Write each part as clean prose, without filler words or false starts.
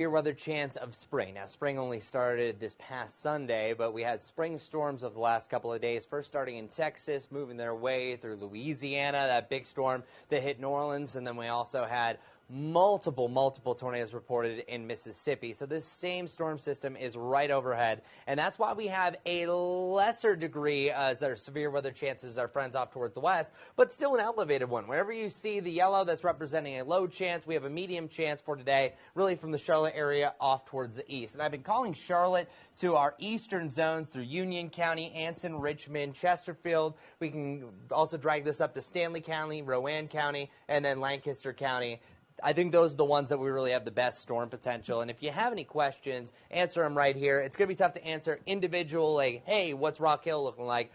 Severe weather chance of spring. Now, spring only started this past Sunday, but we had spring storms of the last couple of days, first starting in Texas, moving their way through Louisiana, that big storm that hit New Orleans, and then we also had multiple tornadoes reported in Mississippi. So this same storm system is right overhead, and that's why we have a lesser degree as our severe weather chances, our friends off towards the west, but still an elevated one. Wherever you see the yellow, that's representing a low chance. We have a medium chance for today, really from the Charlotte area off towards the east. And I've been calling Charlotte to our eastern zones through Union County, Anson, Richmond, Chesterfield. We can also drag this up to Stanley County, Rowan County, and then Lancaster County. I think those are the ones that we really have the best storm potential. And if you have any questions, answer them right here. It's going to be tough to answer individual, like, hey, what's Rock Hill looking like?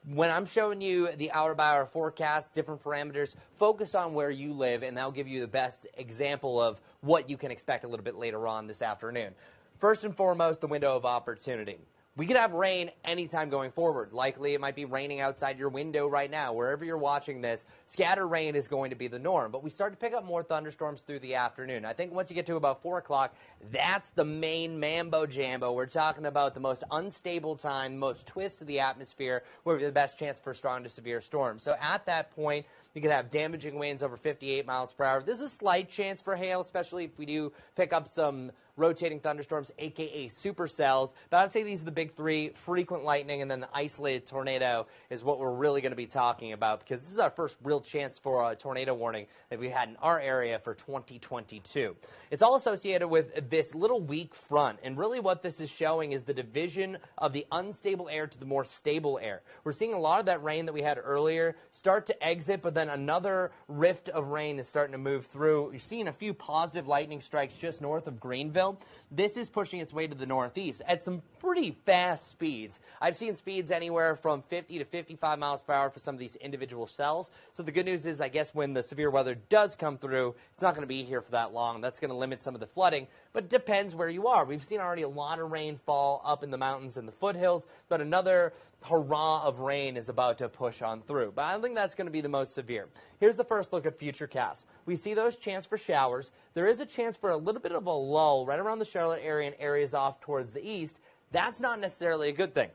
When I'm showing you the hour-by-hour forecast, different parameters, focus on where you live, and that'll give you the best example of what you can expect a little bit later on this afternoon. First and foremost, the window of opportunity. We could have rain anytime going forward. Likely it might be raining outside your window right now. Wherever you're watching this, scatter rain is going to be the norm. But we start to pick up more thunderstorms through the afternoon. I think once you get to about 4 o'clock, that's the main mambo-jambo. We're talking about the most unstable time, most twists of the atmosphere, where we have the best chance for strong to severe storms. So at that point, you could have damaging winds over 58 miles per hour. There's a slight chance for hail, especially if we do pick up some rotating thunderstorms, a.k.a. supercells. But I'd say these are the big three: frequent lightning, and then the isolated tornado is what we're really going to be talking about, because this is our first real chance for a tornado warning that we had in our area for 2022. It's all associated with this little weak front, and really what this is showing is the division of the unstable air to the more stable air. We're seeing a lot of that rain that we had earlier start to exit, but then another rift of rain is starting to move through. You're seeing a few positive lightning strikes just north of Greenville. This is pushing its way to the northeast at some pretty fast speeds. I've seen speeds anywhere from 50 to 55 miles per hour for some of these individual cells. So the good news is, I guess, when the severe weather does come through, it's not going to be here for that long. That's going to limit some of the flooding, but it depends where you are. We've seen already a lot of rain fall up in the mountains and the foothills, but another hurrah of rain is about to push on through. But I don't think that's going to be the most severe. Here's the first look at futurecasts. We see those chance for showers. There is a chance for a little bit of a lull right around the Charlotte area and areas off towards the east. That's not necessarily a good thing.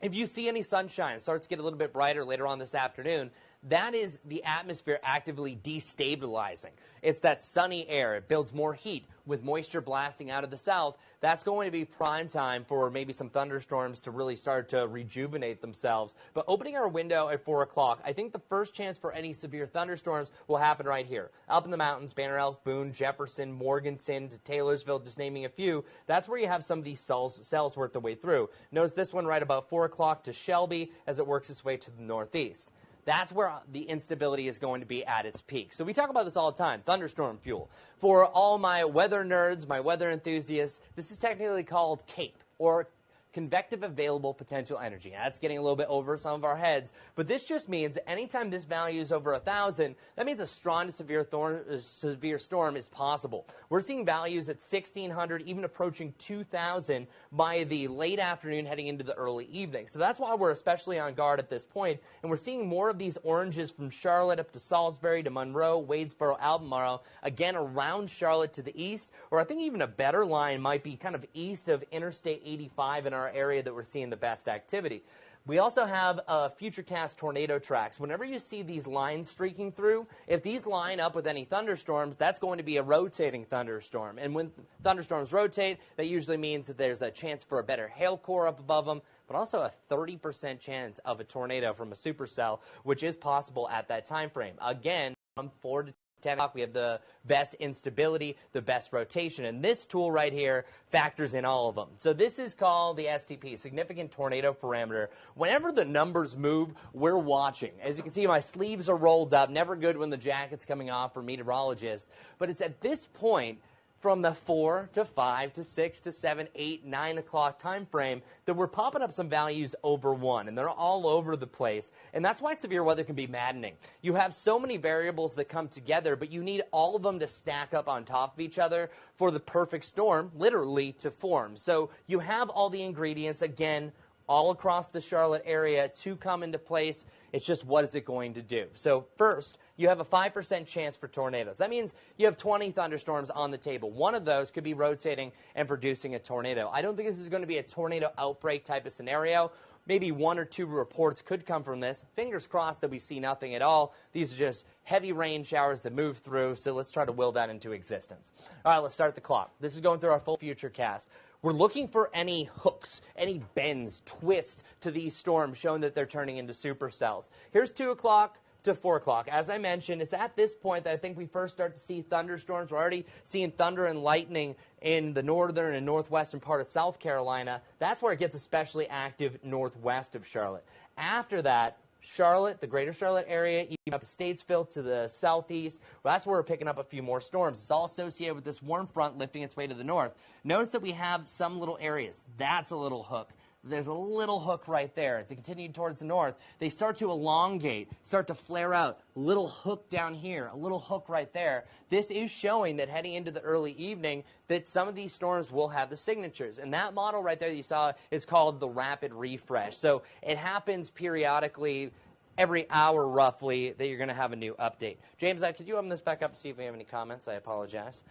If you see any sunshine, it starts to get a little bit brighter later on this afternoon, that is the atmosphere actively destabilizing. It's that sunny air. It builds more heat with moisture blasting out of the south. That's going to be prime time for maybe some thunderstorms to really start to rejuvenate themselves. But opening our window at 4 o'clock, I think the first chance for any severe thunderstorms will happen right here. Up in the mountains, Banner Elk, Boone, Jefferson, Morganton, to Taylorsville, just naming a few. That's where you have some of these cells work their way through. Notice this one right about 4 o'clock to Shelby as it works its way to the northeast. That's where the instability is going to be at its peak. So we talk about this all the time, thunderstorm fuel. For all my weather nerds, my weather enthusiasts, this is technically called CAPE, or convective available potential energy. Now, that's getting a little bit over some of our heads, but this just means that anytime this value is over 1,000, that means a strong to severe storm is possible. We're seeing values at 1,600, even approaching 2,000 by the late afternoon heading into the early evening. So that's why we're especially on guard at this point, and we're seeing more of these oranges from Charlotte up to Salisbury to Monroe, Wadesboro, Albemarle, again around Charlotte to the east, or I think even a better line might be kind of east of Interstate 85 in our area that we're seeing the best activity. We also have futurecast tornado tracks. Whenever you see these lines streaking through, if these line up with any thunderstorms, that's going to be a rotating thunderstorm. And when thunderstorms rotate, that usually means that there's a chance for a better hail core up above them, but also a 30% chance of a tornado from a supercell, which is possible at that time frame. Again, from 4 to 10 o'clock, we have the best instability, the best rotation, and this tool right here factors in all of them. So this is called the STP, Significant Tornado Parameter. Whenever the numbers move, we're watching. As you can see, my sleeves are rolled up. Never good when the jacket's coming off for meteorologist, but it's at this point from the 4 to 5 to 6 to 7, 8, 9 o'clock time frame that we're popping up some values over 1, and they're all over the place. And that's why severe weather can be maddening. You have so many variables that come together, but you need all of them to stack up on top of each other for the perfect storm, literally, to form. So you have all the ingredients, again, all across the Charlotte area to come into place. It's just, what is it going to do? So first, you have a 5% chance for tornadoes. That means you have 20 thunderstorms on the table. One of those could be rotating and producing a tornado. I don't think this is going to be a tornado outbreak type of scenario. Maybe 1 or 2 reports could come from this. Fingers crossed that we see nothing at all. These are just heavy rain showers that move through, so let's try to will that into existence. All right, let's start the clock. This is going through our full future cast. We're looking for any hooks, any bends, twists to these storms showing that they're turning into supercells. Here's 2 o'clock to 4 o'clock. As I mentioned, it's at this point that I think we first start to see thunderstorms. We're already seeing thunder and lightning in the northern and northwestern part of South Carolina. That's where it gets especially active northwest of Charlotte. After that, Charlotte, the greater Charlotte area, even up to Statesville to the southeast, well, that's where we're picking up a few more storms. It's all associated with this warm front lifting its way to the north. Notice that we have some little areas. That's a little hook. There's a little hook right there. As they continue towards the north, they start to elongate, start to flare out. Little hook down here, a little hook right there. This is showing that heading into the early evening that some of these storms will have the signatures. And that model right there that you saw is called the rapid refresh. So it happens periodically every hour roughly that you're going to have a new update. James, could you open this back up to see if we have any comments? I apologize.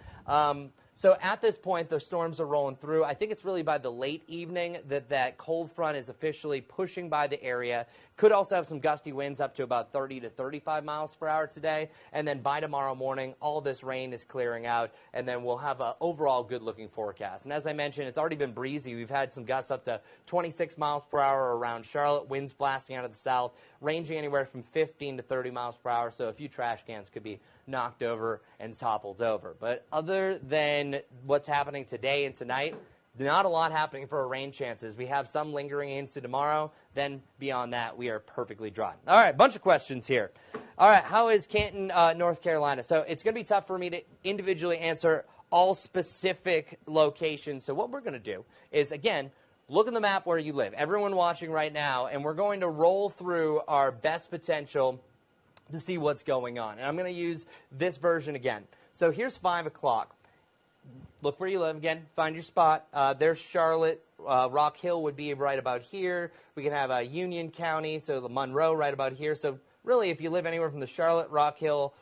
So at this point, the storms are rolling through. I think it's really by the late evening that that cold front is officially pushing by the area. Could also have some gusty winds up to about 30 to 35 miles per hour today. And then by tomorrow morning, all this rain is clearing out, and then we'll have an overall good-looking forecast. And as I mentioned, it's already been breezy. We've had some gusts up to 26 miles per hour around Charlotte, winds blasting out of the south, ranging anywhere from 15 to 30 miles per hour. So a few trash cans could be knocked over and toppled over. But other than what's happening today and tonight, not a lot happening for our rain chances. We have some lingering into tomorrow. Then beyond that, we are perfectly dry. All right, bunch of questions here. All right, how is Canton, North Carolina? So it's going to be tough for me to individually answer all specific locations. So what we're going to do is, again, look at the map where you live. Everyone watching right now, and we're going to roll through our best potential to see what's going on. And I'm going to use this version again. So here's 5 o'clock. Look where you live again. Find your spot. There's Charlotte. Rock Hill would be right about here. We can have Union County, so the Monroe right about here. So really, if you live anywhere from the Charlotte, Rock Hill,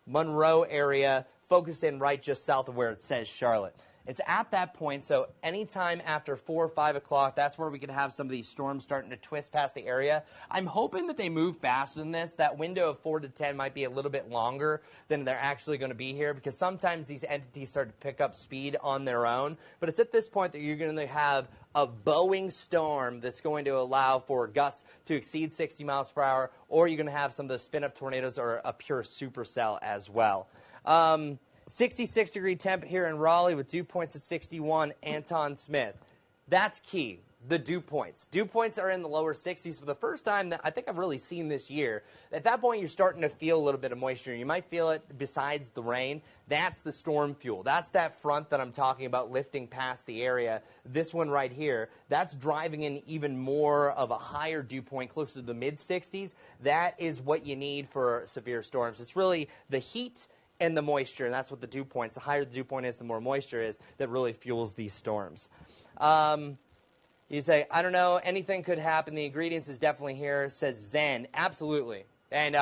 Monroe area, focus in right just south of where it says Charlotte. It's at that point, so anytime after 4 or 5 o'clock, that's where we could have some of these storms starting to twist past the area. I'm hoping that they move faster than this. That window of 4 to 10 might be a little bit longer than they're actually going to be here, because sometimes these entities start to pick up speed on their own. But it's at this point that you're going to have a bowing storm that's going to allow for gusts to exceed 60 miles per hour, or you're going to have some of those spin-up tornadoes or a pure supercell as well. 66-degree temp here in Raleigh with dew points at 61. Anton Smith. That's key. The dew points. Dew points are in the lower 60s for the first time that I think I've really seen this year. At that point, you're starting to feel a little bit of moisture. You might feel it besides the rain. That's the storm fuel. That's that front that I'm talking about lifting past the area. This one right here, that's driving in even more of a higher dew point, closer to the mid-60s. That is what you need for severe storms. It's really the heat and the moisture, and that's what the dew points. The higher the dew point is, the more moisture is that really fuels these storms. You say, I don't know, anything could happen. The ingredients is definitely here. Says Zen. Absolutely. And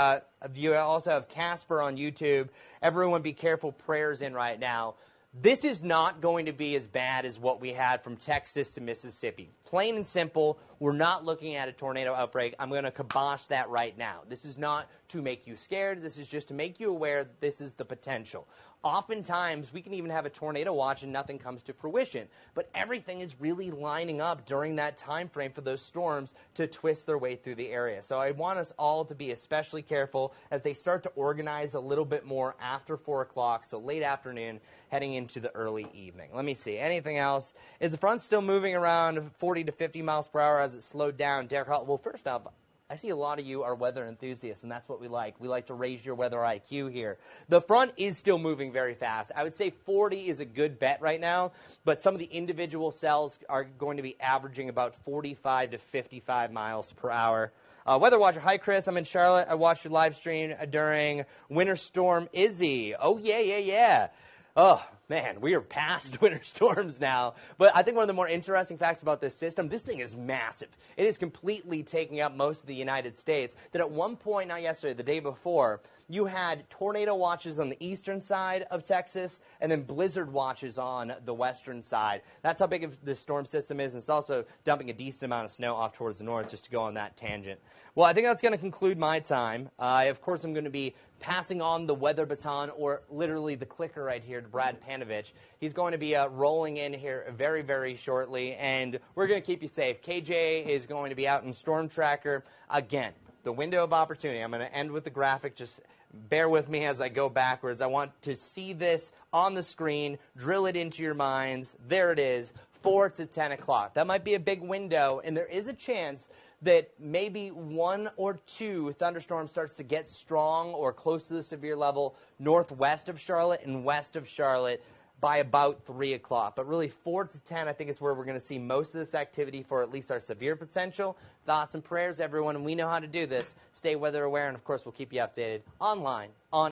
you also have Casper on YouTube. Everyone be careful, prayers in right now. This is not going to be as bad as what we had from Texas to Mississippi. Plain and simple, we're not looking at a tornado outbreak. I'm going to kibosh that right now. This is not to make you scared. This is just to make you aware that this is the potential. Oftentimes, we can even have a tornado watch and nothing comes to fruition. But everything is really lining up during that time frame for those storms to twist their way through the area. So I want us all to be especially careful as they start to organize a little bit more after 4 o'clock, so late afternoon, heading into the early evening. Let me see. Anything else? Is the front still moving around 40 to 50 miles per hour as it slowed down? Derek Hall, well, first off, I see a lot of you are weather enthusiasts, and that's what we like. We like to raise your weather IQ here. The front is still moving very fast. I would say 40 is a good bet right now, but some of the individual cells are going to be averaging about 45 to 55 miles per hour. Weather Watcher, hi Chris, I'm in Charlotte. I watched your live stream during Winter Storm Izzy. Oh, yeah. Oh, Man, we are past winter storms now. But I think one of the more interesting facts about this system, this thing is massive. It is completely taking up most of the United States. That at one point, not yesterday, the day before, you had tornado watches on the eastern side of Texas and then blizzard watches on the western side. That's how big this storm system is, and it's also dumping a decent amount of snow off towards the north, just to go on that tangent. Well, I think that's going to conclude my time. Of course, I'm going to be passing on the weather baton, or literally the clicker right here, to Brad Panovich. He's going to be rolling in here very, very shortly, and we're going to keep you safe. KJ is going to be out in Storm Tracker again. The window of opportunity. I'm going to end with the graphic. Just bear with me as I go backwards. I want to see this on the screen, drill it into your minds. There it is, 4 to 10 o'clock. That might be a big window, and there is a chance that maybe 1 or 2 thunderstorms starts to get strong or close to the severe level northwest of Charlotte and west of Charlotte by about 3 o'clock. But really 4 to 10, I think, is where we're going to see most of this activity for at least our severe potential. Thoughts and prayers, everyone, and we know how to do this. Stay weather aware, and of course, we'll keep you updated online on